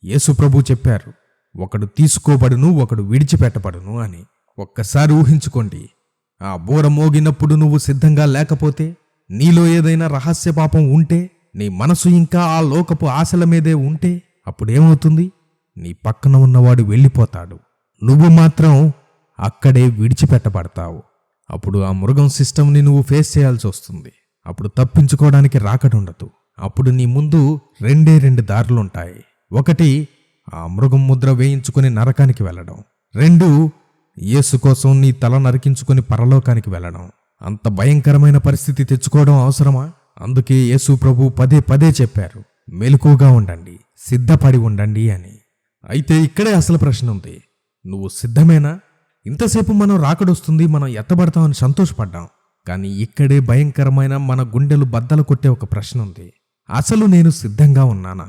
యేసు ప్రభు చెప్పారు, ఒకడు తీసుకోబడును, ఒకడు విడిచిపెట్టబడును అని. ఒక్కసారి ఊహించుకోండి. ఆ బూర మోగినప్పుడు నువ్వు సిద్ధంగా లేకపోతే, నీలో ఏదైనా రహస్య పాపం ఉంటే, నీ మనసు ఇంకా ఆ లోకపు ఆశల మీదే ఉంటే అప్పుడేమవుతుంది? నీ పక్కన ఉన్నవాడు వెళ్ళిపోతాడు, నువ్వు మాత్రం అక్కడే విడిచిపెట్టబడతావు. అప్పుడు ఆ మృగం సిస్టమ్ని నువ్వు ఫేస్ చేయాల్సి వస్తుంది. అప్పుడు తప్పించుకోవడానికి రాకడుండదు. అప్పుడు నీ ముందు రెండు దారులుంటాయి. ఒకటి, ఆ మృగం ముద్ర వేయించుకుని నరకానికి వెళ్ళడం. 2, యేసు కోసం నీ తల నరికించుకుని పరలోకానికి వెళ్ళడం. అంత భయంకరమైన పరిస్థితి తెచ్చుకోవడం అవసరమా? అందుకే యేసు ప్రభు పదే చెప్పారు, మెలకువగా ఉండండి, సిద్ధపడి ఉండండి అని. అయితే ఇక్కడే అసలు ప్రశ్న ఉంది. నువ్వు సిద్ధమేనా? ఇంతసేపు మనం రాకడొస్తుంది, మనం ఎత్తబడతామని సంతోషపడ్డాం. కానీ ఇక్కడే భయంకరమైన, మన గుండెలు బద్దలు కొట్టే ఒక ప్రశ్న ఉంది. అసలు నేను సిద్ధంగా ఉన్నానా?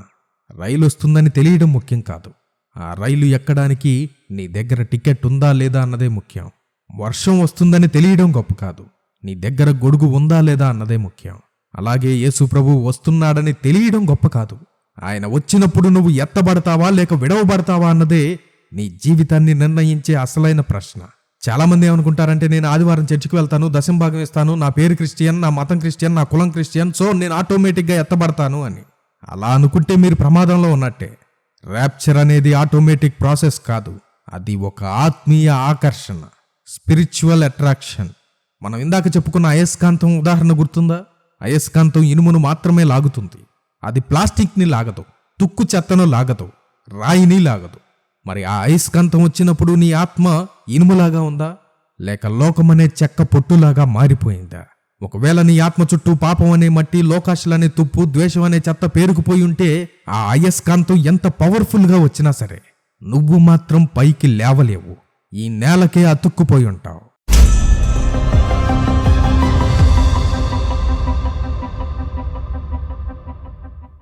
రైలు వస్తుందని తెలియడం ముఖ్యం కాదు. ఆ రైలు ఎక్కడానికి నీ దగ్గర టికెట్ ఉందా లేదా అన్నదే ముఖ్యం. వర్షం వస్తుందని తెలియడం గొప్ప కాదు, నీ దగ్గర గొడుగు ఉందా లేదా అన్నదే ముఖ్యం. అలాగే యేసు ప్రభు వస్తున్నాడని తెలియడం గొప్ప కాదు, ఆయన వచ్చినప్పుడు నువ్వు ఎత్తబడతావా లేక విడవబడతావా అన్నదే నీ జీవితాన్ని నిర్ణయించే అసలైన ప్రశ్న. చాలామంది ఏమనుకుంటారంటే, నేను ఆదివారం చర్చికి వెళ్తాను, దశంభాగం ఇస్తాను, నా పేరు క్రిస్టియన్, నా మతం క్రిస్టియన్, నా కులం క్రిస్టియన్, సో నేను ఆటోమేటిక్గా ఎత్తబడతాను అని. అలా అనుకుంటే మీరు ప్రమాదంలో ఉన్నట్టే. ర్యాప్చర్ అనేది ఆటోమేటిక్ ప్రాసెస్ కాదు, అది ఒక ఆత్మీయ ఆకర్షణ, స్పిరిచువల్ అట్రాక్షన్. మనం ఇందాక చెప్పుకున్న అయస్కాంతం ఉదాహరణ గుర్తుందా? అయస్కాంతం ఇనుమును మాత్రమే లాగుతుంది, అది ప్లాస్టిక్ని లాగదు, తుక్కు చెత్తను లాగదు, రాయిని లాగదు. మరి ఆ అయస్కాంతం వచ్చినప్పుడు నీ ఆత్మ ఇనుములాగా ఉందా, లేక లోకమనే చెక్క పొట్టులాగా మారిపోయిందా? ఒకవేళ నీ ఆత్మ చుట్టూ పాపం అనే మట్టి, లోకాశలనే తుప్పు, ద్వేషం అనే చెత్త పేరుకుపోయి ఉంటే, ఆ అయస్కాంతం ఎంత పవర్ఫుల్గా వచ్చినా సరే నువ్వు మాత్రం పైకి లేవలేవు, ఈ నేలకే అతుక్కుపోయి ఉంటావు.